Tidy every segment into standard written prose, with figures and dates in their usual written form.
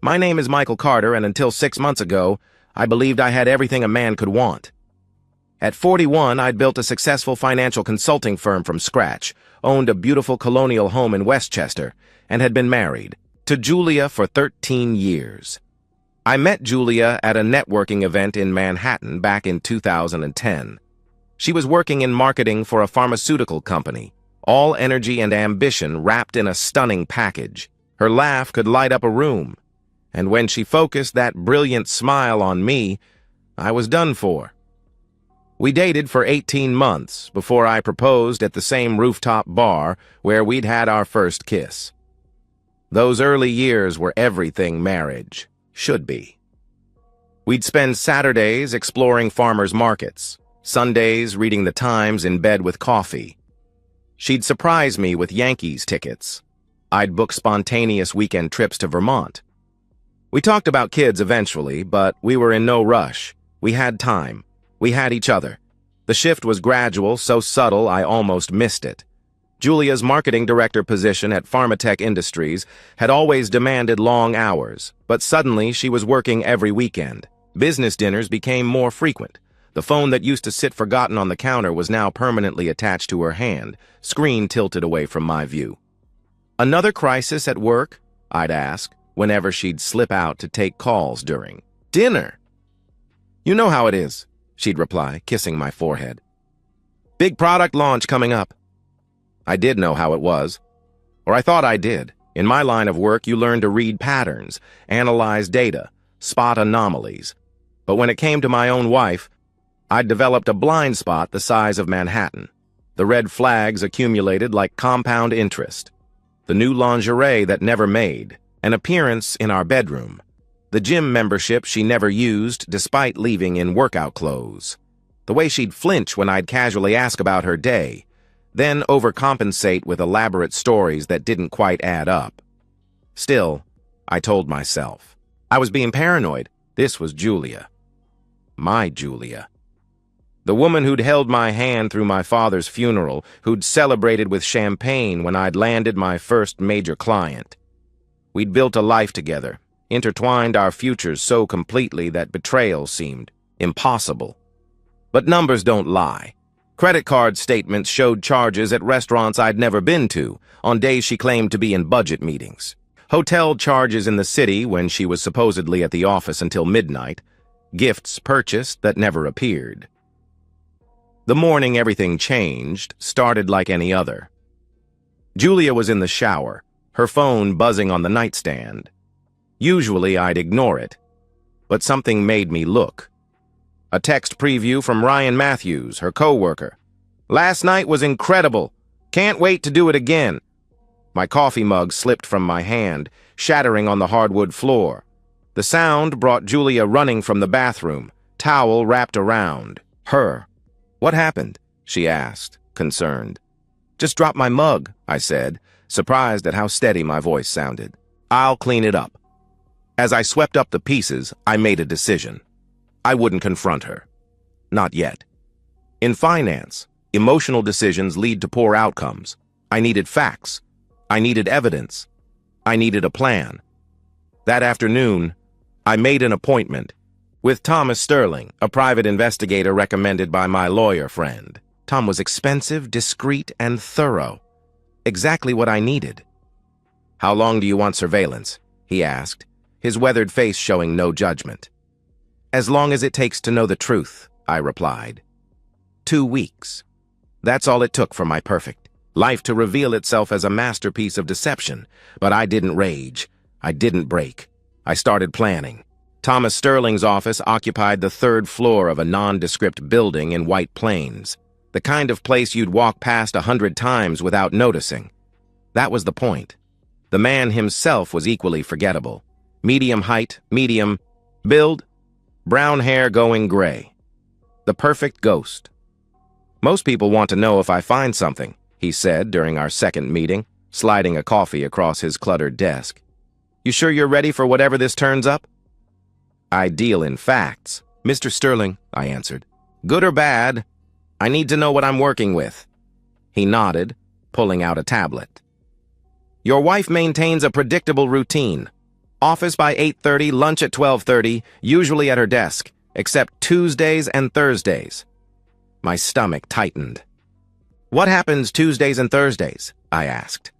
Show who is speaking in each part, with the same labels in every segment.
Speaker 1: My name is Michael Carter, and until 6 months ago, I believed I had everything a man could want. At 41, I'd built a successful financial consulting firm from scratch, owned a beautiful colonial home in Westchester, and had been married to Julia for 13 years. I met Julia at a networking event in Manhattan back in 2010. She was working in marketing for a pharmaceutical company, all energy and ambition wrapped in a stunning package. Her laugh could light up a room, and when she focused that brilliant smile on me, I was done for. We dated for 18 months before I proposed at the same rooftop bar where we'd had our first kiss. Those early years were everything marriage should be. We'd spend Saturdays exploring farmers' markets, Sundays reading the Times in bed with coffee. She'd surprise me with Yankees tickets. I'd book spontaneous weekend trips to Vermont. We talked about kids eventually, but we were in no rush. We had time. We had each other. The shift was gradual, so subtle I almost missed it. Julia's marketing director position at Pharmatech Industries had always demanded long hours, but suddenly she was working every weekend. Business dinners became more frequent. The phone that used to sit forgotten on the counter was now permanently attached to her hand, screen tilted away from my view. "Another crisis at work?" I'd ask, whenever she'd slip out to take calls during dinner. "You know how it is," she'd reply, kissing my forehead. "Big product launch coming up." I did know how it was, or I thought I did. In my line of work, you learn to read patterns, analyze data, spot anomalies. But when it came to my own wife, I'd developed a blind spot the size of Manhattan. The red flags accumulated like compound interest. The new lingerie that never made, an appearance in our bedroom, the gym membership she never used despite leaving in workout clothes, the way she'd flinch when I'd casually ask about her day, then overcompensate with elaborate stories that didn't quite add up. Still, I told myself, I was being paranoid. This was Julia. My Julia. The woman who'd held my hand through my father's funeral, who'd celebrated with champagne when I'd landed my first major client. We'd built a life together, intertwined our futures so completely that betrayal seemed impossible. But numbers don't lie. Credit card statements showed charges at restaurants I'd never been to, on days she claimed to be in budget meetings. Hotel charges in the city when she was supposedly at the office until midnight. Gifts purchased that never appeared. The morning everything changed started like any other. Julia was in the shower, her phone buzzing on the nightstand. Usually I'd ignore it, but something made me look. A text preview from Ryan Matthews, her coworker. "Last night was incredible. Can't wait to do it again." My coffee mug slipped from my hand, shattering on the hardwood floor. The sound brought Julia running from the bathroom, towel wrapped around her. "What happened?" she asked, concerned. "Just dropped my mug," I said, surprised at how steady my voice sounded. "I'll clean it up." As I swept up the pieces, I made a decision. I wouldn't confront her. Not yet. In finance, emotional decisions lead to poor outcomes. I needed facts. I needed evidence. I needed a plan. That afternoon, I made an appointment with Thomas Sterling, a private investigator recommended by my lawyer friend. Tom was expensive, discreet, and thorough. Exactly what I needed. "How long do you want surveillance?" he asked, his weathered face showing no judgment. "As long as it takes to know the truth," I replied. 2 weeks. That's all it took for my perfect life to reveal itself as a masterpiece of deception. But I didn't rage. I didn't break. I started planning. Thomas Sterling's office occupied the 3rd floor of a nondescript building in White Plains, the kind of place you'd walk past 100 times without noticing. That was the point. The man himself was equally forgettable. Medium height, medium build, brown hair going gray. The perfect ghost. "Most people want to know if I find something," he said during our second meeting, sliding a coffee across his cluttered desk. "You sure you're ready for whatever this turns up?" "I deal in facts, Mr. Sterling," I answered. "Good or bad, I need to know what I'm working with." He nodded, pulling out a tablet. "Your wife maintains a predictable routine. Office by 8:30, lunch at 12:30, usually at her desk, except Tuesdays and Thursdays. My stomach tightened. What happens Tuesdays and Thursdays? I asked.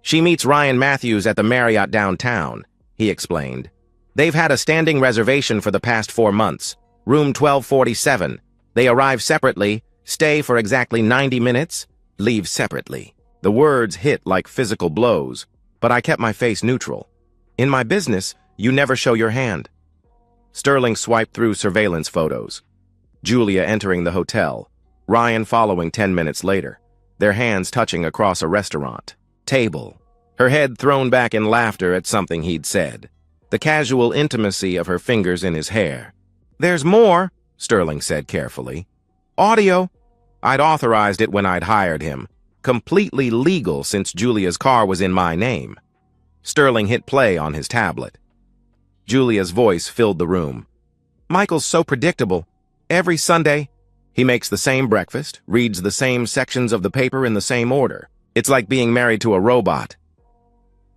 Speaker 1: She meets Ryan Matthews at the Marriott downtown, he explained. They've had a standing reservation for the past 4 months. Room 1247. They arrive separately, stay for exactly 90 minutes, leave separately. The words hit like physical blows, but I kept my face neutral. In my business, you never show your hand. Sterling swiped through surveillance photos. Julia entering the hotel, Ryan following 10 minutes later, their hands touching across a restaurant table, her head thrown back in laughter at something he'd said, the casual intimacy of her fingers in his hair. There's more, Sterling said carefully. Audio. I'd authorized it when I'd hired him. Completely legal since Julia's car was in my name. Sterling hit play on his tablet. Julia's voice filled the room. Michael's so predictable. Every Sunday, he makes the same breakfast, reads the same sections of the paper in the same order. It's like being married to a robot.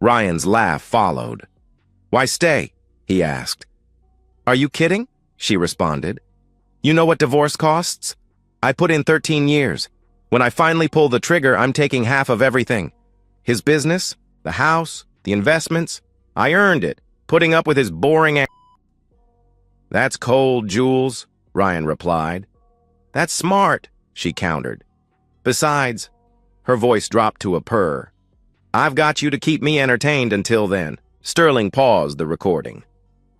Speaker 1: Ryan's laugh followed. Why stay? He asked. Are you kidding? She responded. You know what divorce costs? I put in 13 years. When I finally pull the trigger, I'm taking half of everything. His business, the house, the investments. I earned it, putting up with his boring ass. That's cold, Jules, Ryan replied. That's smart, she countered. Besides, her voice dropped to a purr. I've got you to keep me entertained until then. Sterling paused the recording.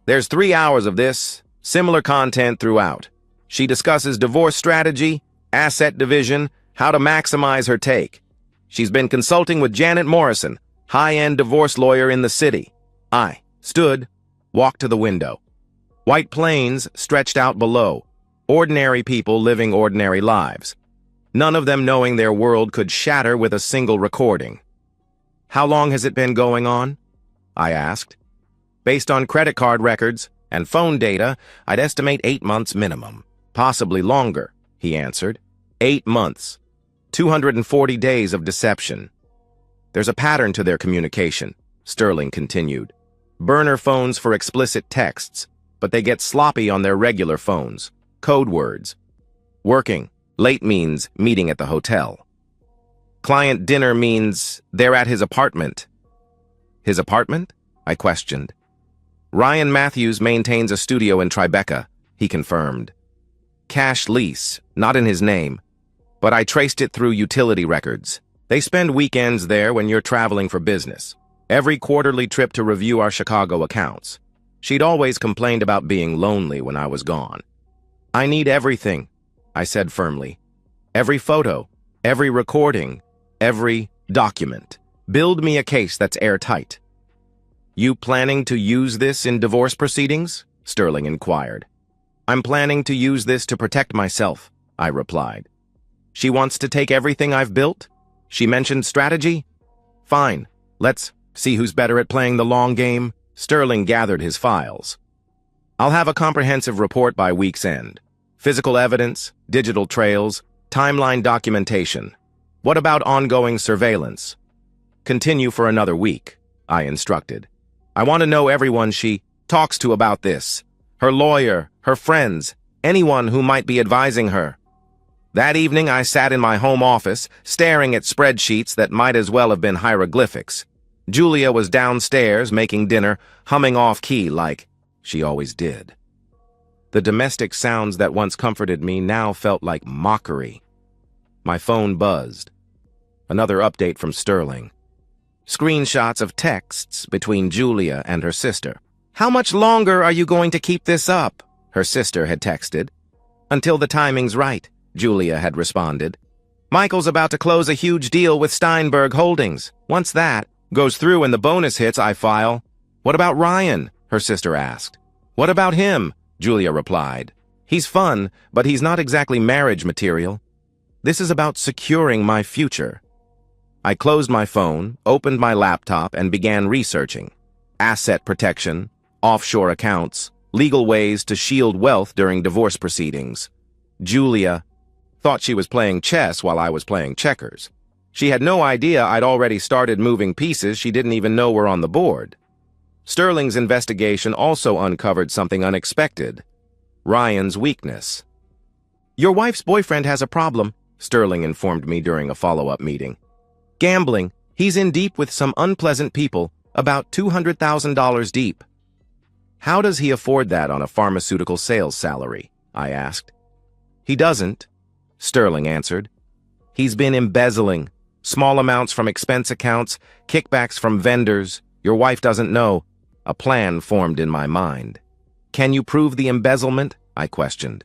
Speaker 1: There's 3 hours of this, similar content throughout. She discusses divorce strategy, asset division, how to maximize her take. She's been consulting with Janet Morrison, high-end divorce lawyer in the city. I stood, walked to the window. White plains stretched out below, ordinary people living ordinary lives. None of them knowing their world could shatter with a single recording. How long has it been going on? I asked. Based on credit card records and phone data, I'd estimate 8 months minimum. Possibly longer, he answered. 8 months. 240 days of deception. There's a pattern to their communication, Sterling continued. Burner phones for explicit texts, but they get sloppy on their regular phones. Code words. Working. Late means meeting at the hotel. Client dinner means they're at his apartment. His apartment? I questioned. Ryan Matthews maintains a studio in Tribeca, he confirmed. Cash lease, not in his name, but I traced it through utility records. They spend weekends there when you're traveling for business. Every quarterly trip to review our Chicago accounts. She'd always complained about being lonely when I was gone. I need everything, I said firmly. Every photo, every recording, every document. Build me a case that's airtight. You planning to use this in divorce proceedings? Sterling inquired. I'm planning to use this to protect myself, I replied. She wants to take everything I've built? She mentioned strategy? Fine, let's see who's better at playing the long game. Sterling gathered his files. I'll have a comprehensive report by week's end. Physical evidence, digital trails, timeline documentation. What about ongoing surveillance? Continue for another week, I instructed. I want to know everyone she talks to about this. Her lawyer, her friends, anyone who might be advising her. That evening, I sat in my home office, staring at spreadsheets that might as well have been hieroglyphics. Julia was downstairs, making dinner, humming off-key like she always did. The domestic sounds that once comforted me now felt like mockery. My phone buzzed. Another update from Sterling. Screenshots of texts between Julia and her sister. How much longer are you going to keep this up? Her sister had texted. Until the timing's right, Julia had responded. Michael's about to close a huge deal with Steinberg Holdings. Once that goes through and the bonus hits, I file. What about Ryan? Her sister asked. What about him? Julia replied. He's fun, but he's not exactly marriage material. This is about securing my future. I closed my phone, opened my laptop, and began researching. Asset protection, offshore accounts, legal ways to shield wealth during divorce proceedings. Julia thought she was playing chess while I was playing checkers. She had no idea I'd already started moving pieces she didn't even know were on the board. Sterling's investigation also uncovered something unexpected: Ryan's weakness. "Your wife's boyfriend has a problem," Sterling informed me during a follow-up meeting. "Gambling. He's in deep with some unpleasant people, about $200,000 deep." "How does he afford that on a pharmaceutical sales salary?" I asked. "He doesn't," Sterling answered. "He's been embezzling. Small amounts from expense accounts, kickbacks from vendors. Your wife doesn't know." A plan formed in my mind. "Can you prove the embezzlement?" I questioned.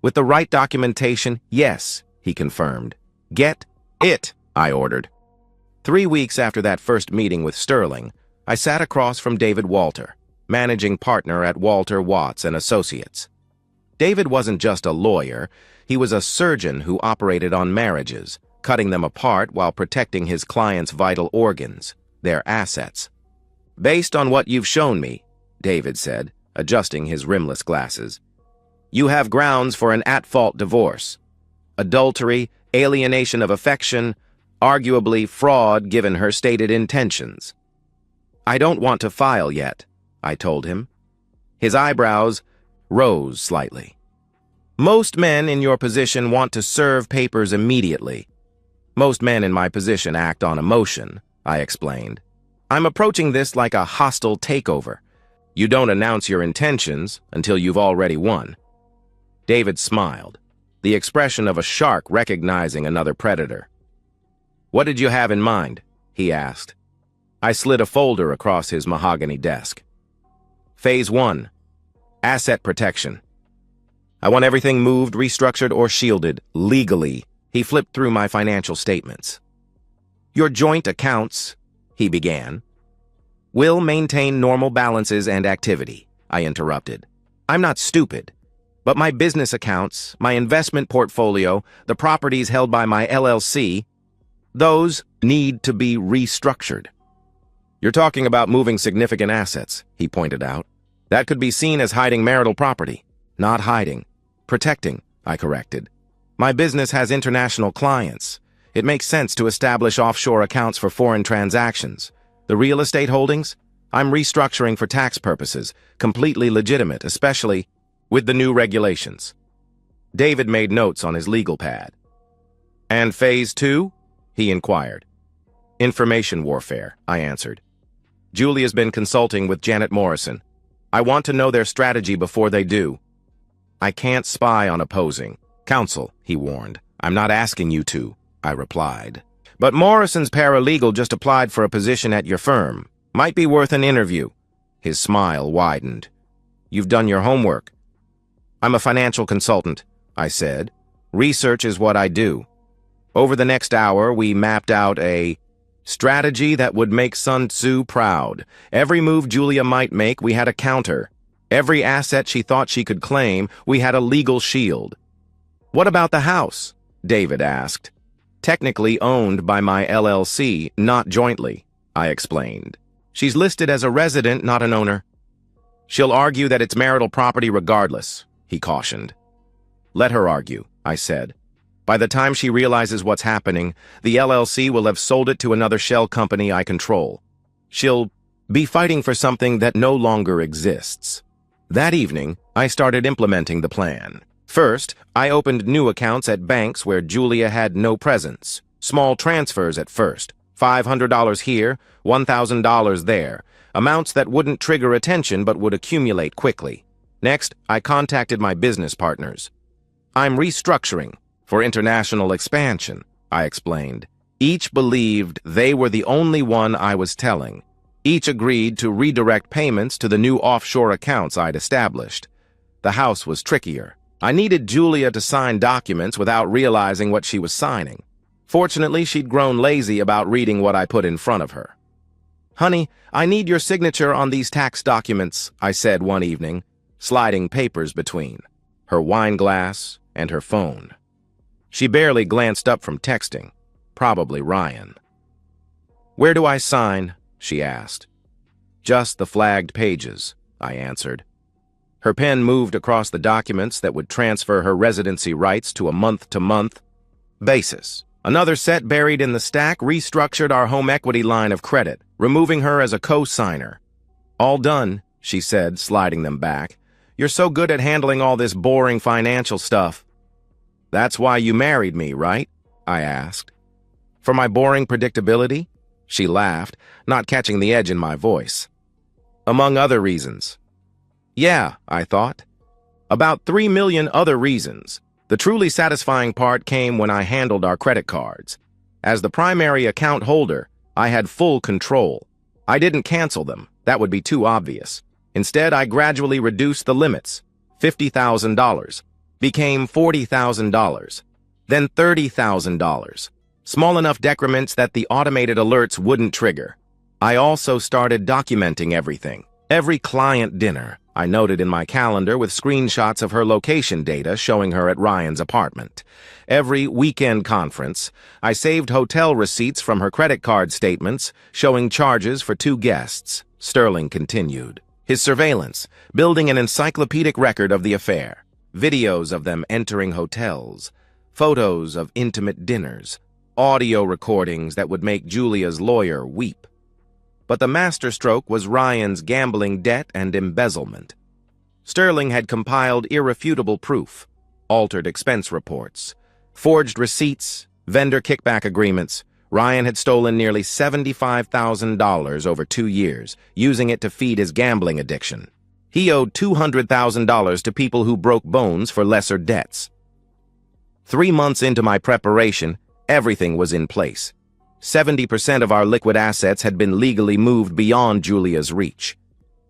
Speaker 1: "With the right documentation, yes," he confirmed. "Get it," I ordered. 3 weeks after that first meeting with Sterling, I sat across from David Walter, managing partner at Walter, Watts & Associates. David wasn't just a lawyer, he was a surgeon who operated on marriages, cutting them apart while protecting his clients' vital organs, their assets. "Based on what you've shown me," David said, adjusting his rimless glasses, "you have grounds for an at-fault divorce. Adultery, alienation of affection, arguably fraud given her stated intentions." "I don't want to file yet," I told him. His eyebrows rose slightly. "Most men in your position want to serve papers immediately. Most men in my position act on emotion," I explained. "I'm approaching this like a hostile takeover. You don't announce your intentions until you've already won." David smiled, the expression of a shark recognizing another predator. "What did you have in mind?" he asked. I slid a folder across his mahogany desk. Phase 1. Asset protection. "I want everything moved, restructured, or shielded, legally." He flipped through my financial statements. "Your joint accounts," he began. "Will maintain normal balances and activity," I interrupted. "I'm not stupid. But my business accounts, my investment portfolio, the properties held by my LLC, those need to be restructured." "You're talking about moving significant assets," he pointed out. "That could be seen as hiding marital property." "Not hiding. Protecting," I corrected. "My business has international clients. It makes sense to establish offshore accounts for foreign transactions. The real estate holdings? I'm restructuring for tax purposes, completely legitimate, especially with the new regulations." David made notes on his legal pad. "And phase 2? He inquired. "Information warfare," I answered. "Julia's been consulting with Janet Morrison. I want to know their strategy before they do." "I can't spy on opposing counsel," he warned. "I'm not asking you to," I replied. "But Morrison's paralegal just applied for a position at your firm. Might be worth an interview." His smile widened. "You've done your homework." "I'm a financial consultant," I said. "Research is what I do." Over the next hour, we mapped out a strategy that would make Sun Tzu proud. Every move Julia might make, we had a counter. Every asset she thought she could claim, we had a legal shield. "What about the house?" David asked. "Technically owned by my LLC, not jointly," I explained. "She's listed as a resident, not an owner." "She'll argue that it's marital property regardless," he cautioned. "Let her argue," I said. "By the time she realizes what's happening, the LLC will have sold it to another shell company I control. She'll be fighting for something that no longer exists." That evening, I started implementing the plan. First, I opened new accounts at banks where Julia had no presence. Small transfers at first, $500 here, $1,000 there, amounts that wouldn't trigger attention but would accumulate quickly. Next, I contacted my business partners. "I'm restructuring for international expansion," I explained. Each believed they were the only one I was telling. Each agreed to redirect payments to the new offshore accounts I'd established. The house was trickier. I needed Julia to sign documents without realizing what she was signing. Fortunately, she'd grown lazy about reading what I put in front of her. "Honey, I need your signature on these tax documents," I said one evening, sliding papers between her wine glass and her phone. She barely glanced up from texting, probably Ryan. "Where do I sign?" she asked. "Just the flagged pages," I answered. Her pen moved across the documents that would transfer her residency rights to a month-to-month basis. Another set buried in the stack restructured our home equity line of credit, removing her as a co-signer. All done, she said, sliding them back. You're so good at handling all this boring financial stuff. That's why you married me, right? I asked. For my boring predictability? She laughed, not catching the edge in my voice. Among other reasons. Yeah, I thought. About 3 million other reasons. The truly satisfying part came when I handled our credit cards. As the primary account holder, I had full control. I didn't cancel them. That would be too obvious. Instead, I gradually reduced the limits. $50,000 became $40,000, then $30,000. Small enough decrements that the automated alerts wouldn't trigger. I also started documenting everything. Every client dinner, I noted in my calendar with screenshots of her location data showing her at Ryan's apartment. Every weekend conference, I saved hotel receipts from her credit card statements showing charges for 2 guests. Sterling continued. His surveillance, building an encyclopedic record of the affair. Videos of them entering hotels. Photos of intimate dinners. Audio recordings that would make Julia's lawyer weep. But the masterstroke was Ryan's gambling debt and embezzlement. Sterling had compiled irrefutable proof, altered expense reports, forged receipts, vendor kickback agreements. Ryan had stolen nearly $75,000 over 2 years, using it to feed his gambling addiction. He owed $200,000 to people who broke bones for lesser debts. 3 months into my preparation, everything was in place. 70% of our liquid assets had been legally moved beyond Julia's reach.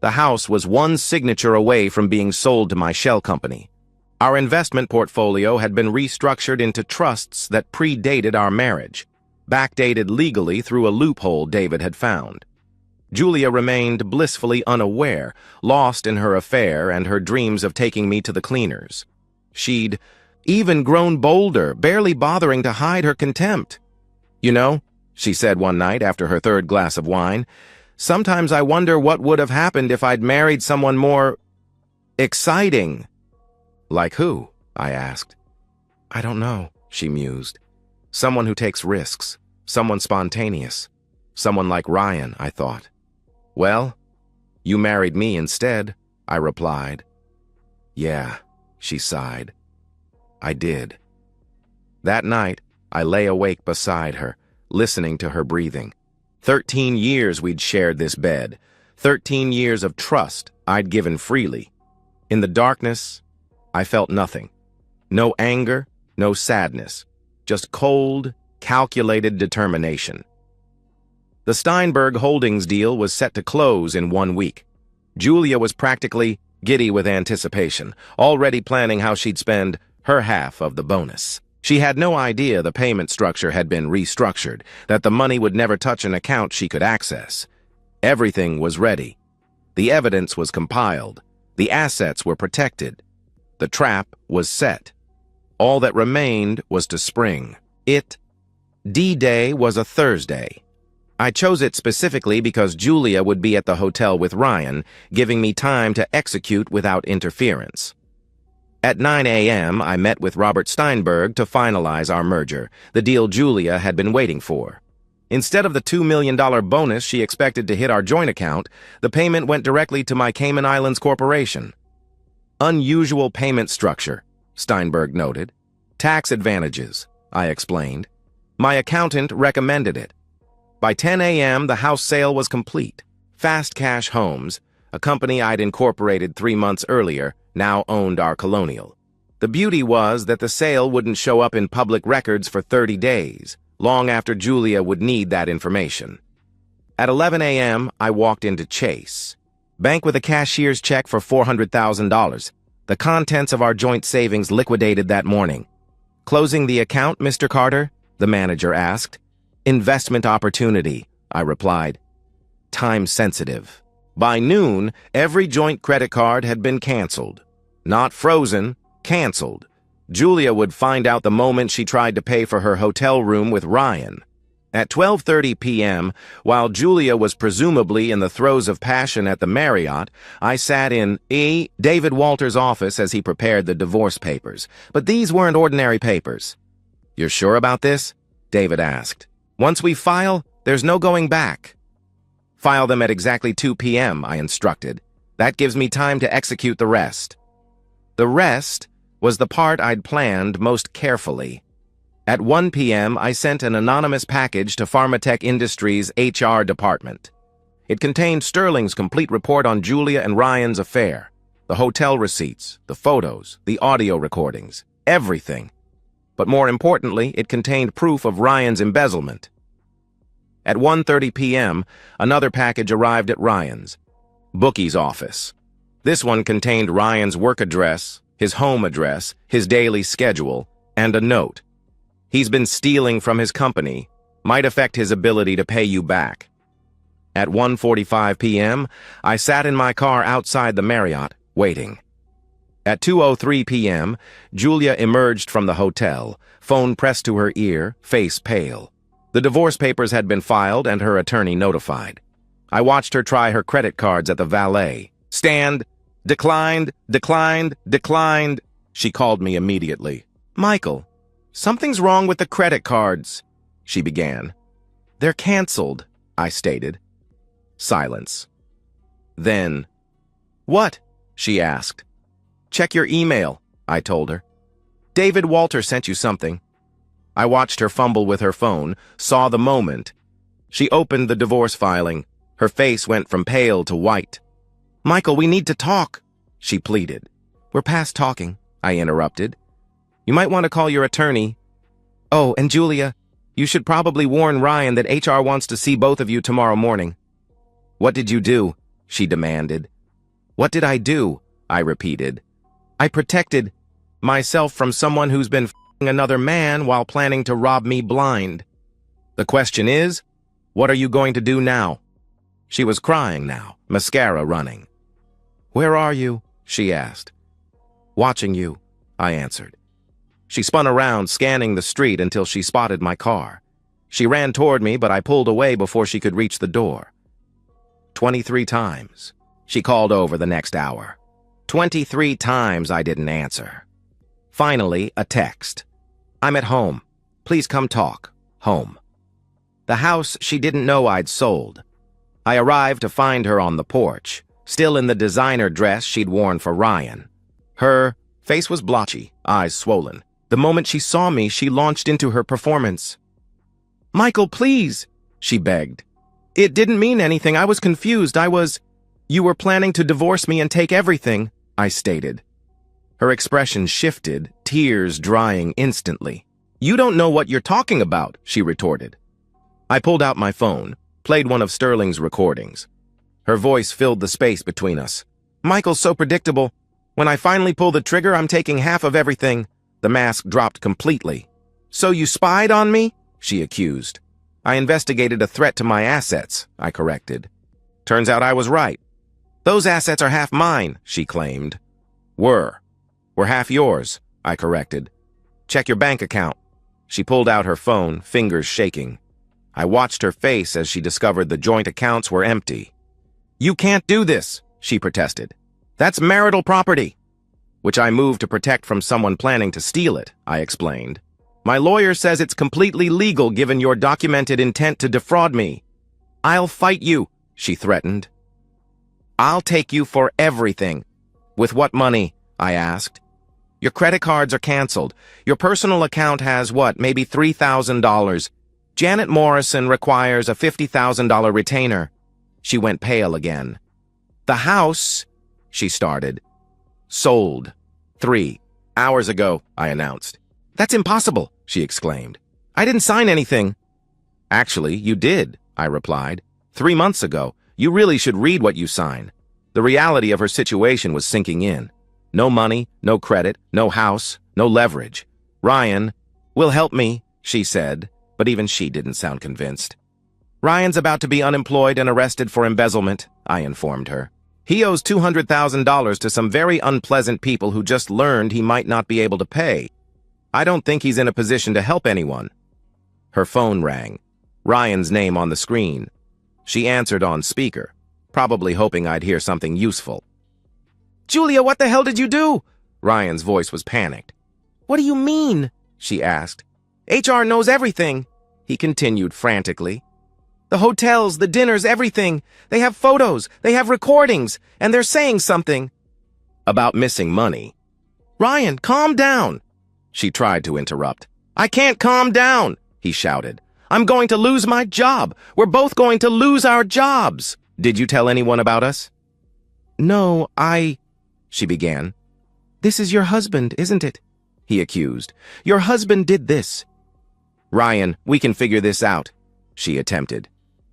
Speaker 1: The house was one signature away from being sold to my shell company. Our investment portfolio had been restructured into trusts that predated our marriage, backdated legally through a loophole David had found. Julia remained blissfully unaware, lost in her affair and her dreams of taking me to the cleaners. She'd even grown bolder, barely bothering to hide her contempt. You know, she said one night after her 3rd glass of wine, sometimes I wonder what would have happened if I'd married someone more exciting. Like who? I asked. I don't know, she mused. Someone who takes risks, someone spontaneous, someone like Ryan, I thought. Well, you married me instead, I replied. Yeah, she sighed. I did. That night, I lay awake beside her, listening to her breathing. 13 years we'd shared this bed. 13 years of trust I'd given freely. In the darkness, I felt nothing. No anger, no sadness. Just cold, calculated determination. The Steinberg Holdings deal was set to close in 1 week. Julia was practically giddy with anticipation, already planning how she'd spend her half of the bonus. She had no idea the payment structure had been restructured, that the money would never touch an account she could access. Everything was ready. The evidence was compiled. The assets were protected. The trap was set. All that remained was to spring. D-Day was a Thursday. I chose it specifically because Julia would be at the hotel with Ryan, giving me time to execute without interference. At 9 a.m., I met with Robert Steinberg to finalize our merger, the deal Julia had been waiting for. Instead of the $2 million bonus she expected to hit our joint account, the payment went directly to my Cayman Islands Corporation. Unusual payment structure, Steinberg noted. Tax advantages, I explained. My accountant recommended it. By 10 a.m., the house sale was complete. Fast Cash Homes, a company I'd incorporated 3 months earlier, now owned our colonial. The beauty was that the sale wouldn't show up in public records for 30 days, long after Julia would need that information. At 11 a.m., I walked into Chase. Bank with a cashier's check for $400,000. The contents of our joint savings liquidated that morning. Closing the account, Mr. Carter? The manager asked. Investment opportunity, I replied. Time sensitive. By noon, every joint credit card had been canceled. Not frozen, canceled. Julia would find out the moment she tried to pay for her hotel room with Ryan. At 12:30 p.m., while Julia was presumably in the throes of passion at the Marriott, I sat in David Walter's office as he prepared the divorce papers. But these weren't ordinary papers. You're sure about this? David asked. Once we file, there's no going back. File them at exactly 2 p.m., I instructed. That gives me time to execute the rest. The rest was the part I'd planned most carefully. At 1 p.m., I sent an anonymous package to Pharmatech Industries' HR department. It contained Sterling's complete report on Julia and Ryan's affair, the hotel receipts, the photos, the audio recordings, everything. But more importantly, it contained proof of Ryan's embezzlement. At 1:30 p.m., another package arrived at Ryan's, Bookie's office. This one contained Ryan's work address, his home address, his daily schedule, and a note. He's been stealing from his company. Might affect his ability to pay you back. At 1:45 p.m., I sat in my car outside the Marriott, waiting. At 2:03 p.m., Julia emerged from the hotel, phone pressed to her ear, face pale. The divorce papers had been filed and her attorney notified. I watched her try her credit cards at the valet. Stand. Declined, declined, declined. She called me immediately. Michael, something's wrong with the credit cards, she began. They're canceled, I stated. Silence. Then, what? She asked. Check your email, I told her. David Walter sent you something. I watched her fumble with her phone, saw the moment. She opened the divorce filing. Her face went from pale to white. Michael, we need to talk, she pleaded. We're past talking, I interrupted. You might want to call your attorney. Oh, and Julia, you should probably warn Ryan that HR wants to see both of you tomorrow morning. What did you do? She demanded. What did I do? I repeated. I protected myself from someone who's been f***ing another man while planning to rob me blind. The question is, what are you going to do now? She was crying now, mascara running. Where are you? She asked. Watching you, I answered. She spun around, scanning the street until she spotted my car. She ran toward me, but I pulled away before she could reach the door. 23 times. She called over the next hour. 23 times I didn't answer. Finally, a text. I'm at home. Please come talk. Home. The house she didn't know I'd sold. I arrived to find her on the porch, still in the designer dress she'd worn for Ryan. Her face was blotchy, eyes swollen. The moment she saw me, she launched into her performance. Michael, please, she begged. It didn't mean anything. I was confused. You were planning to divorce me and take everything, I stated. Her expression shifted, tears drying instantly. You don't know what you're talking about, she retorted. I pulled out my phone, played one of Sterling's recordings. Her voice filled the space between us. Michael's so predictable. When I finally pull the trigger, I'm taking half of everything. The mask dropped completely. So you spied on me? She accused. I investigated a threat to my assets, I corrected. Turns out I was right. Those assets are half mine, she claimed. Were half yours, I corrected. Check your bank account. She pulled out her phone, fingers shaking. I watched her face as she discovered the joint accounts were empty. You can't do this, she protested. That's marital property. Which I moved to protect from someone planning to steal it, I explained. My lawyer says it's completely legal given your documented intent to defraud me. I'll fight you, she threatened. I'll take you for everything. With what money? I asked. Your credit cards are canceled. Your personal account has maybe $3,000. Janet Morrison requires a $50,000 retainer. She went pale again. The house, she started. Sold. 3 hours ago, I announced. That's impossible, she exclaimed. I didn't sign anything. Actually, you did, I replied. 3 months ago. You really should read what you sign. The reality of her situation was sinking in. No money, no credit, no house, no leverage. Ryan will help me, she said, but even she didn't sound convinced. Ryan's about to be unemployed and arrested for embezzlement, I informed her. He owes $200,000 to some very unpleasant people who just learned he might not be able to pay. I don't think he's in a position to help anyone. Her phone rang. Ryan's name on the screen. She answered on speaker, probably hoping I'd hear something useful. Julia, what the hell did you do? Ryan's voice was panicked. What do you mean? She asked. HR knows everything, he continued frantically. The hotels, the dinners, everything. They have photos, they have recordings, and they're saying something about missing money. Ryan, calm down. She tried to interrupt. I can't calm down, he shouted. I'm going to lose my job. We're both going to lose our jobs. Did you tell anyone about us? No, she began. This is your husband, isn't it? He accused. Your husband did this. Ryan, we can figure this out, she attempted.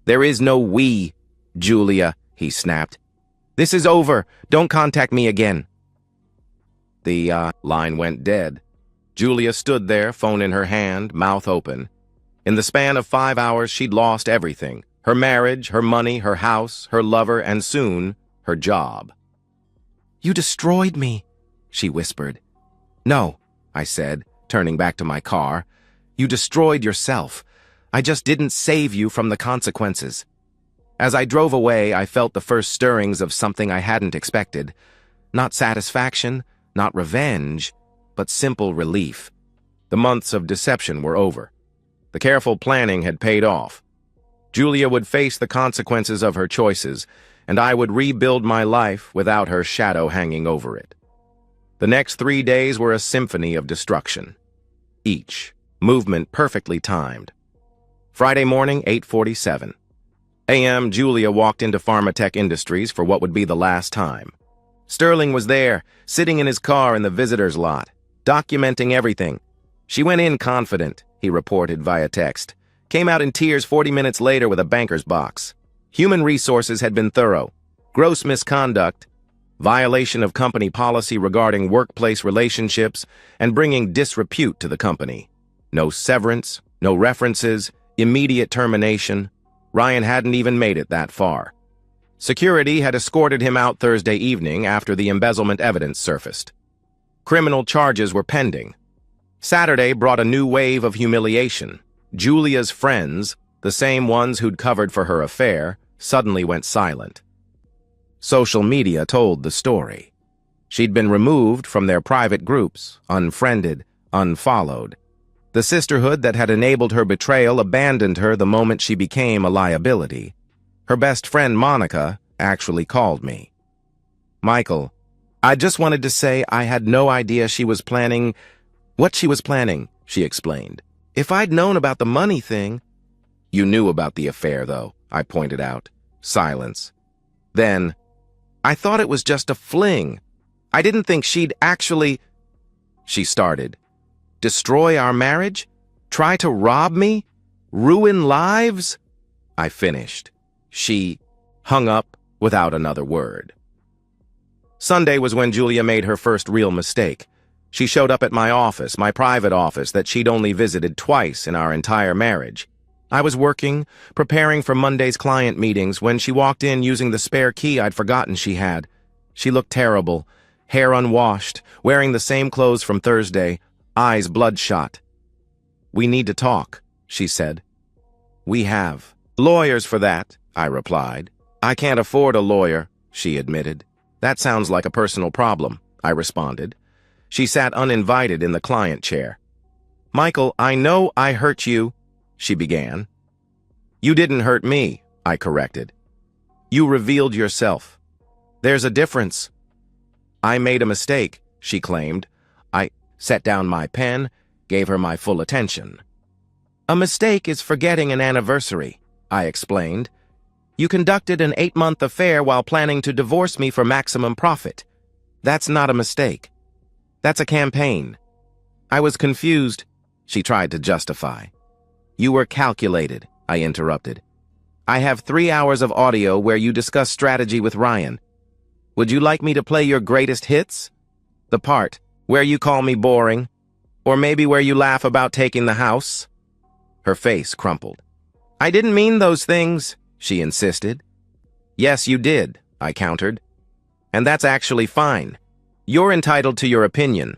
Speaker 1: There is no we, Julia, he snapped. This is over. Don't contact me again. The line went dead. Julia stood there, phone in her hand, mouth open. In the span of 5 hours, she'd lost everything. Her marriage, her money, her house, her lover, and soon, her job. You destroyed me, she whispered. No, I said, turning back to my car. You destroyed yourself. I just didn't save you from the consequences. As I drove away, I felt the first stirrings of something I hadn't expected. Not satisfaction, not revenge, but simple relief. The months of deception were over. The careful planning had paid off. Julia would face the consequences of her choices, and I would rebuild my life without her shadow hanging over it. The next 3 days were a symphony of destruction. Each movement perfectly timed. Friday morning, 8:47 a.m., Julia walked into Pharmatech Industries for what would be the last time. Sterling was there, sitting in his car in the visitor's lot, documenting everything. She went in confident, he reported via text. Came out in tears 40 minutes later with a banker's box. Human resources had been thorough. Gross misconduct, violation of company policy regarding workplace relationships, and bringing disrepute to the company. No severance, no references, immediate termination. Ryan hadn't even made it that far. Security had escorted him out Thursday evening after the embezzlement evidence surfaced. Criminal charges were pending. Saturday brought a new wave of humiliation. Julia's friends, the same ones who'd covered for her affair, suddenly went silent. Social media told the story. She'd been removed from their private groups, unfriended, unfollowed. The sisterhood that had enabled her betrayal abandoned her the moment she became a liability. Her best friend, Monica, actually called me. Michael, I just wanted to say I had no idea she was planning what she was planning, she explained. If I'd known about the money thing... You knew about the affair, though, I pointed out. Silence. Then, I thought it was just a fling. I didn't think she'd actually... She started. Destroy our marriage? Try to rob me? Ruin lives? I finished. She hung up without another word. Sunday was when Julia made her first real mistake. She showed up at my office, my private office that she'd only visited twice in our entire marriage. I was working, preparing for Monday's client meetings when she walked in using the spare key I'd forgotten she had. She looked terrible, hair unwashed, wearing the same clothes from Thursday, eyes bloodshot. We need to talk, she said. We have lawyers for that, I replied. I can't afford a lawyer, she admitted. That sounds like a personal problem, I responded. She sat uninvited in the client chair. Michael, I know I hurt you, she began. You didn't hurt me, I corrected. You revealed yourself. There's a difference. I made a mistake, she claimed. I set down my pen, gave her my full attention. A mistake is forgetting an anniversary, I explained. You conducted an 8-month affair while planning to divorce me for maximum profit. That's not a mistake. That's a campaign. I was confused, she tried to justify. You were calculated, I interrupted. I have 3 hours of audio where you discuss strategy with Ryan. Would you like me to play your greatest hits? The part where you call me boring? Or maybe where you laugh about taking the house? Her face crumpled. I didn't mean those things, she insisted. Yes, you did, I countered. And that's actually fine. You're entitled to your opinion.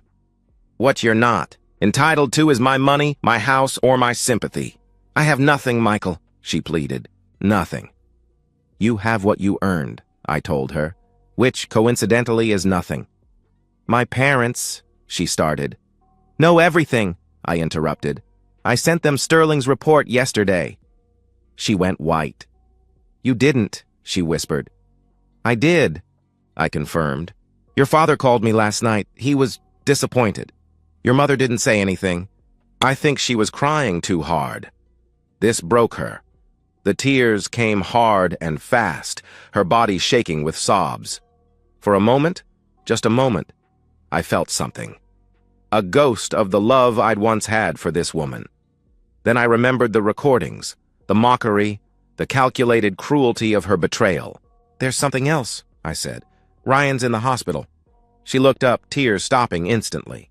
Speaker 1: What you're not entitled to is my money, my house, or my sympathy. I have nothing, Michael, she pleaded. Nothing. You have what you earned, I told her, which, coincidentally, is nothing. My parents, she started. Know everything, I interrupted. I sent them Sterling's report yesterday. She went white. "You didn't," she whispered. "I did," I confirmed. "Your father called me last night. He was disappointed. Your mother didn't say anything. I think she was crying too hard." This broke her. The tears came hard and fast, her body shaking with sobs. For a moment, just a moment, I felt something. A ghost of the love I'd once had for this woman. Then I remembered the recordings, the mockery, the calculated cruelty of her betrayal. "There's something else," I said. "Ryan's in the hospital." She looked up, tears stopping instantly.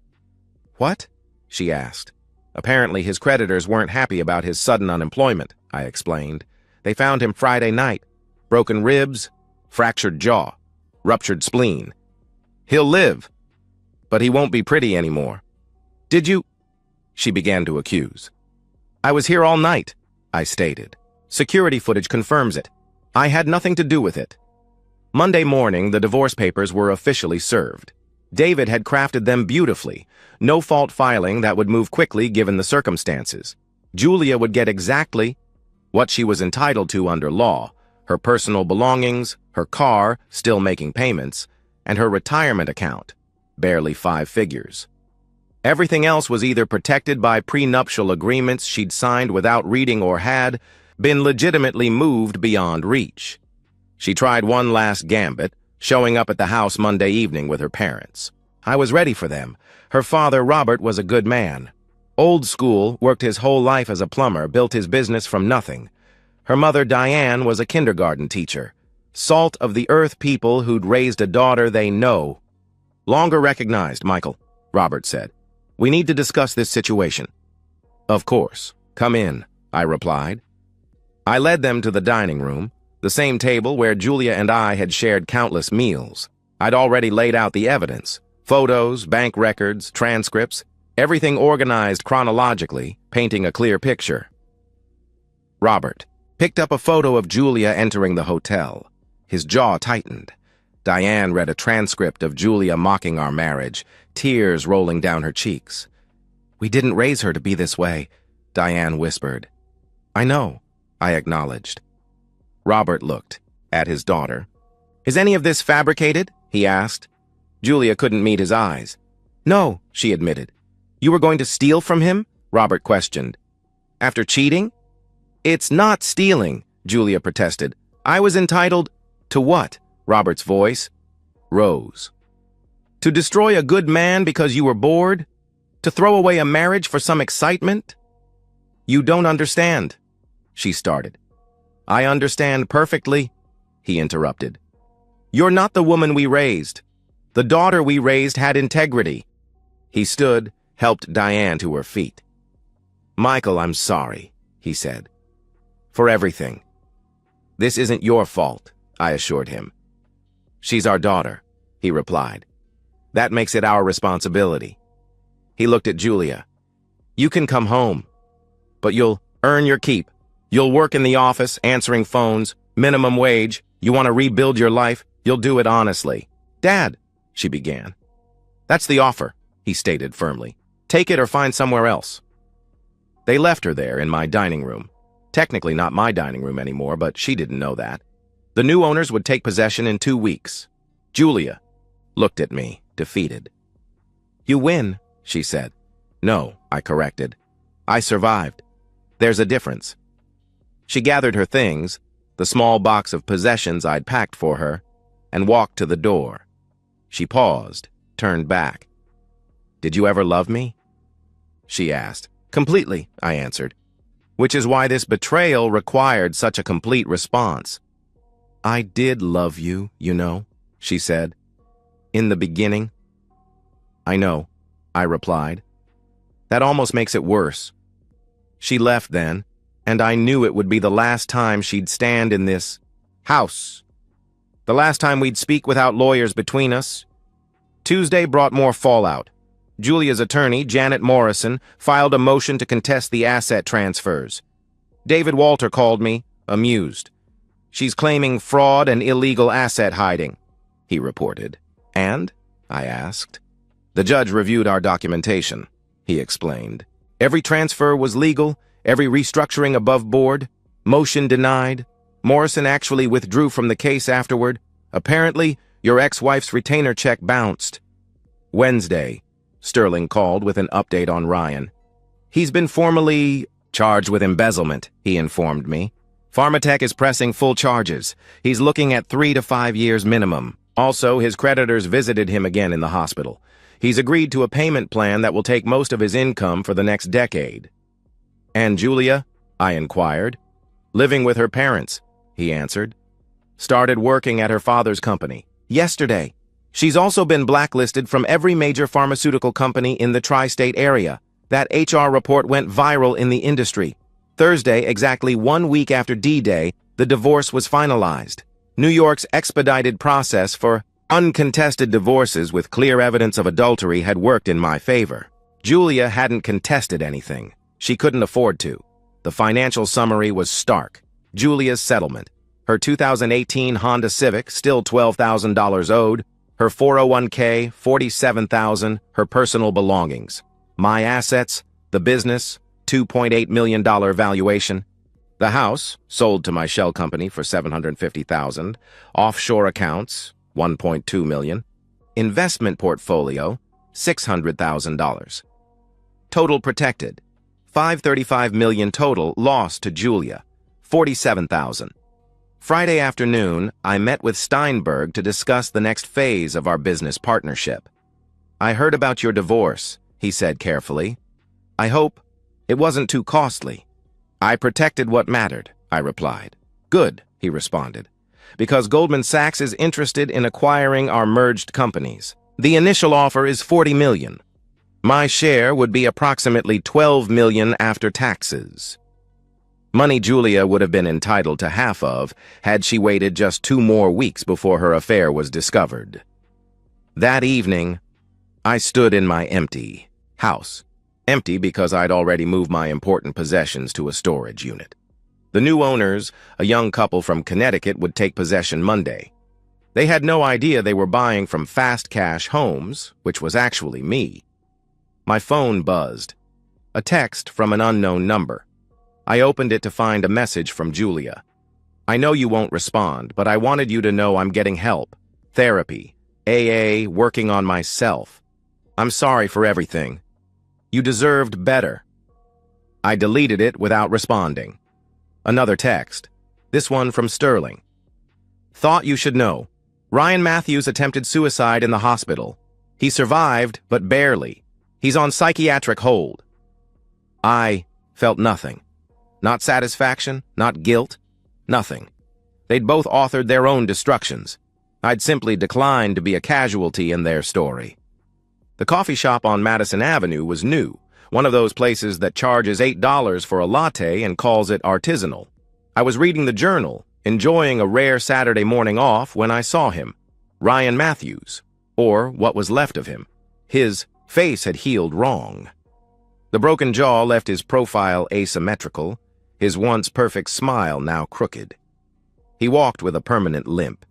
Speaker 1: "What?" she asked. "Apparently his creditors weren't happy about his sudden unemployment," I explained. "They found him Friday night. Broken ribs, fractured jaw, ruptured spleen. He'll live, but he won't be pretty anymore." "Did you?" she began to accuse. "I was here all night," I stated. "Security footage confirms it. I had nothing to do with it." Monday morning, the divorce papers were officially served. David had crafted them beautifully, no-fault filing that would move quickly given the circumstances. Julia would get exactly what she was entitled to under law: her personal belongings, her car, still making payments, and her retirement account, barely 5 figures. Everything else was either protected by prenuptial agreements she'd signed without reading or had been legitimately moved beyond reach. She tried one last gambit, showing up at the house Monday evening with her parents. I was ready for them. Her father, Robert, was a good man. Old school, worked his whole life as a plumber, built his business from nothing. Her mother, Diane, was a kindergarten teacher. Salt of the earth people who'd raised a daughter they know. "Longer recognized, Michael," Robert said. "We need to discuss this situation." "Of course. Come in," I replied. I led them to the dining room, the same table where Julia and I had shared countless meals. I'd already laid out the evidence: photos, bank records, transcripts, everything organized chronologically, painting a clear picture. Robert picked up a photo of Julia entering the hotel. His jaw tightened. Diane read a transcript of Julia mocking our marriage, tears rolling down her cheeks. "We didn't raise her to be this way," Diane whispered. "I know," I acknowledged. Robert looked at his daughter. "Is any of this fabricated?" he asked. Julia couldn't meet his eyes. "No," she admitted. "You were going to steal from him?" Robert questioned. "After cheating?" "It's not stealing," Julia protested. "I was entitled—" "To what?" Robert's voice rose. "To destroy a good man because you were bored? To throw away a marriage for some excitement?" "You don't understand," she started. "I understand perfectly," he interrupted. "You're not the woman we raised. The daughter we raised had integrity." He stood, helped Diane to her feet. "Michael, I'm sorry," he said. "For everything. This isn't your fault," I assured him. "She's our daughter," he replied. "That makes it our responsibility." He looked at Julia. "You can come home, but you'll earn your keep. You'll work in the office, answering phones, minimum wage. You want to rebuild your life? You'll do it honestly." "Dad," she began. "That's the offer," he stated firmly. "Take it or find somewhere else." They left her there in my dining room. Technically not my dining room anymore, but she didn't know that. The new owners would take possession in 2 weeks. Julia looked at me, defeated. "You win," she said. "No," I corrected. "I survived. There's a difference." She gathered her things, the small box of possessions I'd packed for her, and walked to the door. She paused, turned back. "Did you ever love me?" she asked. "Completely," I answered. "Which is why this betrayal required such a complete response." "I did love you, you know," she said. "In the beginning." "I know," I replied. "That almost makes it worse." She left then, and I knew it would be the last time she'd stand in this house. The last time we'd speak without lawyers between us. Tuesday brought more fallout. Julia's attorney, Janet Morrison, filed a motion to contest the asset transfers. David Walter called me, amused. "She's claiming fraud and illegal asset hiding," he reported. "And?" I asked. "The judge reviewed our documentation," he explained. "Every transfer was legal, every restructuring above board. Motion denied. Morrison actually withdrew from the case afterward. Apparently, your ex-wife's retainer check bounced. Wednesday, Sterling called with an update on Ryan. He's been formally charged with embezzlement, he informed me. Pharmatech is pressing full charges. He's looking at 3 to 5 years minimum. Also, his creditors visited him again in the hospital. He's agreed to a payment plan that will take most of his income for the next decade. And Julia? I inquired. Living with her parents, he answered. Started working at her father's company yesterday. She's also been blacklisted from every major pharmaceutical company in the tri-state area. That HR report went viral in the industry. Thursday, exactly 1 week after D-Day, the divorce was finalized. New York's expedited process for uncontested divorces with clear evidence of adultery had worked in my favor. Julia hadn't contested anything. She couldn't afford to. The financial summary was stark. Julia's settlement. Her 2018 Honda Civic, still $12,000 owed. Her 401k, $47,000, her personal belongings. My assets, the business, $2.8 million valuation. The house, sold to my shell company for $750,000. Offshore accounts, $1.2 million. Investment portfolio, $600,000. Total protected, $535 million total lost to Julia, $47,000. Friday afternoon, I met with Steinberg to discuss the next phase of our business partnership. I heard about your divorce, he said carefully. I hope it wasn't too costly. I protected what mattered, I replied. Good, he responded, because Goldman Sachs is interested in acquiring our merged companies. The initial offer is $40 million. My share would be approximately $12 million after taxes. Money Julia would have been entitled to half of had she waited just 2 more weeks before her affair was discovered. That evening, I stood in my empty house. Empty because I'd already moved my important possessions to a storage unit. The new owners, a young couple from Connecticut, would take possession Monday. They had no idea they were buying from Fast Cash Homes, which was actually me. My phone buzzed. A text from an unknown number. I opened it to find a message from Julia. I know you won't respond, but I wanted you to know I'm getting help. Therapy, AA, working on myself. I'm sorry for everything. You deserved better. I deleted it without responding. Another text. This one from Sterling. Thought you should know. Ryan Matthews attempted suicide in the hospital. He survived, but barely. He's on psychiatric hold. I felt nothing. Not satisfaction, not guilt, nothing. They'd both authored their own destructions. I'd simply declined to be a casualty in their story. The coffee shop on Madison Avenue was new, one of those places that charges $8 for a latte and calls it artisanal. I was reading the Journal, enjoying a rare Saturday morning off when I saw him, Ryan Matthews, or what was left of him. His face had healed wrong. The broken jaw left his profile asymmetrical, his once perfect smile now crooked. He walked with a permanent limp.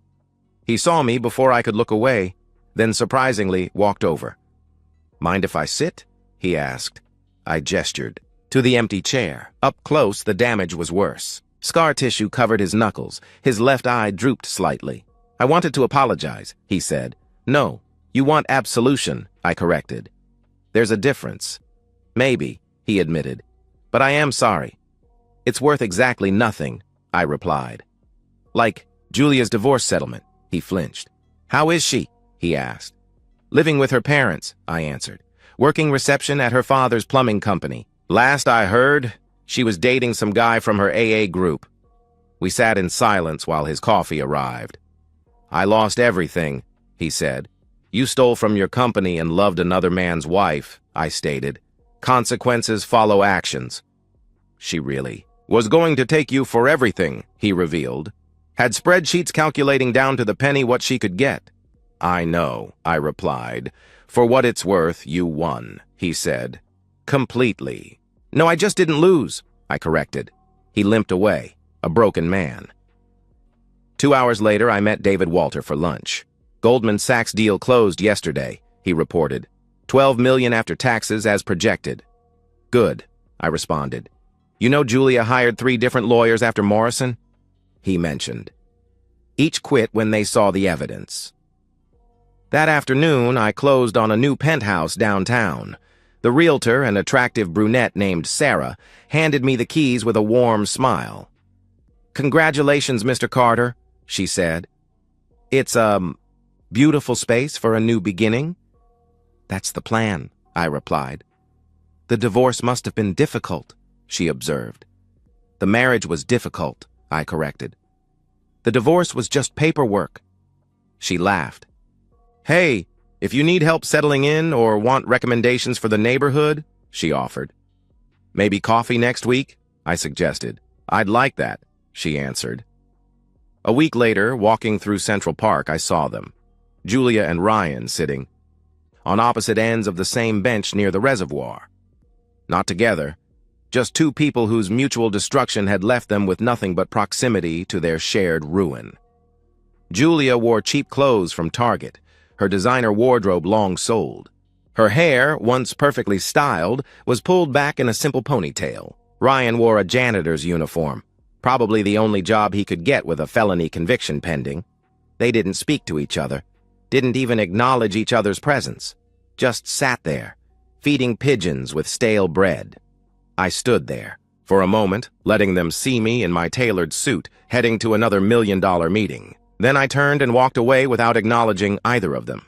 Speaker 1: He saw me before I could look away, then surprisingly walked over. Mind if I sit? He asked. I gestured. To the empty chair. Up close, the damage was worse. Scar tissue covered his knuckles. His left eye drooped slightly. I wanted to apologize, he said. No, you want absolution, I corrected. There's a difference. Maybe, he admitted. But I am sorry. It's worth exactly nothing, I replied. Like Julia's divorce settlement, he flinched. How is she? He asked. Living with her parents, I answered. Working reception at her father's plumbing company. Last I heard, she was dating some guy from her AA group. We sat in silence while his coffee arrived. I lost everything, he said. You stole from your company and loved another man's wife, I stated. Consequences follow actions. She really was going to take you for everything, he revealed. Had spreadsheets calculating down to the penny what she could get. I know, I replied. For what it's worth, you won, he said. Completely. No, I just didn't lose, I corrected. He limped away, a broken man. 2 hours later, I met David Walter for lunch. Goldman Sachs deal closed yesterday, he reported. $12 million after taxes as projected. Good, I responded. You know Julia hired 3 different lawyers after Morrison? He mentioned. Each quit when they saw the evidence. That afternoon, I closed on a new penthouse downtown. The realtor, an attractive brunette named Sarah, handed me the keys with a warm smile. "Congratulations, Mr. Carter," she said. "It's a beautiful space for a new beginning." "That's the plan," I replied. "The divorce must have been difficult," she observed. "The marriage was difficult," I corrected. "The divorce was just paperwork." She laughed. "Hey, if you need help settling in or want recommendations for the neighborhood," she offered. "Maybe coffee next week?" I suggested. "I'd like that," she answered. A week later, walking through Central Park, I saw them, Julia and Ryan, sitting on opposite ends of the same bench near the reservoir. Not together, just 2 people whose mutual destruction had left them with nothing but proximity to their shared ruin. Julia wore cheap clothes from Target, her designer wardrobe long sold. Her hair, once perfectly styled, was pulled back in a simple ponytail. Ryan wore a janitor's uniform, probably the only job he could get with a felony conviction pending. They didn't speak to each other, didn't even acknowledge each other's presence, just sat there, feeding pigeons with stale bread. I stood there, for a moment, letting them see me in my tailored suit, heading to another $1 million meeting. Then I turned and walked away without acknowledging either of them.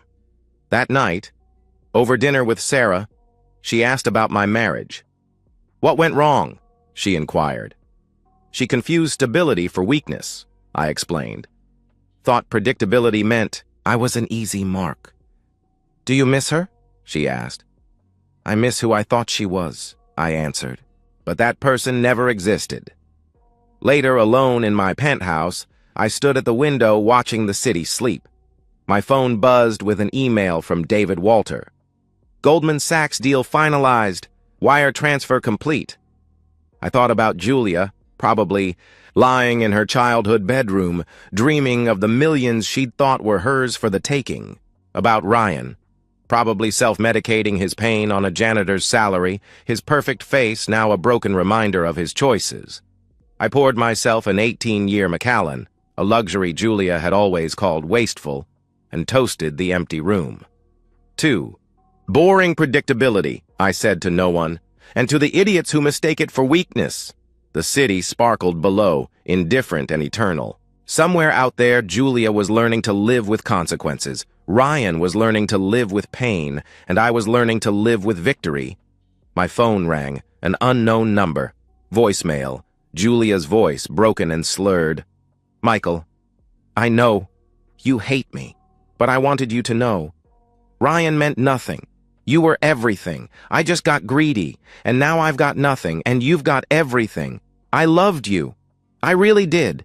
Speaker 1: That night, over dinner with Sarah, she asked about my marriage. "What went wrong?" she inquired. She confused stability for weakness, I explained. Thought predictability meant I was an easy mark. "Do you miss her?" she asked. "I miss who I thought she was," I answered. But that person never existed. Later, alone in my penthouse, I stood at the window watching the city sleep. My phone buzzed with an email from David Walter. "Goldman Sachs deal finalized. Wire transfer complete." I thought about Julia, probably lying in her childhood bedroom, dreaming of the millions she'd thought were hers for the taking. About Ryan, probably self-medicating his pain on a janitor's salary, his perfect face now a broken reminder of his choices. I poured myself an 18-year Macallan, a luxury Julia had always called wasteful, and toasted the empty room. 2. Boring predictability, I said to no one, and to the idiots who mistake it for weakness. The city sparkled below, indifferent and eternal. Somewhere out there, Julia was learning to live with consequences. Ryan was learning to live with pain, and I was learning to live with victory. My phone rang, an unknown number. Voicemail, Julia's voice, broken and slurred. "Michael, I know you hate me, but I wanted you to know. Ryan meant nothing. You were everything. I just got greedy, and now I've got nothing, and you've got everything. I loved you. I really did."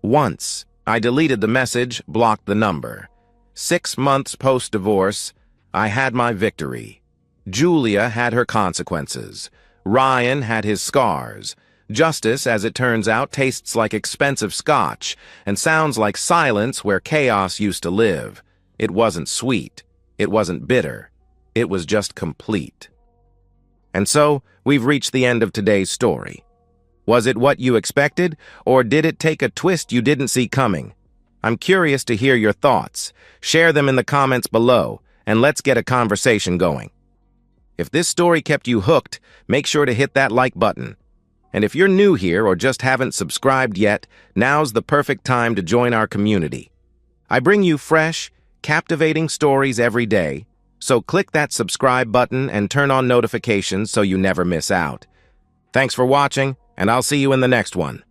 Speaker 1: Once, I deleted the message, blocked the number. 6 months post-divorce, I had my victory. Julia had her consequences. Ryan had his scars. Justice, as it turns out, tastes like expensive scotch and sounds like silence where chaos used to live. It wasn't sweet. It wasn't bitter. It was just complete. And so, we've reached the end of today's story. Was it what you expected, or did it take a twist you didn't see coming? I'm curious to hear your thoughts. Share them in the comments below, and let's get a conversation going. If this story kept you hooked, make sure to hit that like button. And if you're new here or just haven't subscribed yet, now's the perfect time to join our community. I bring you fresh, captivating stories every day, so click that subscribe button and turn on notifications so you never miss out. Thanks for watching, and I'll see you in the next one.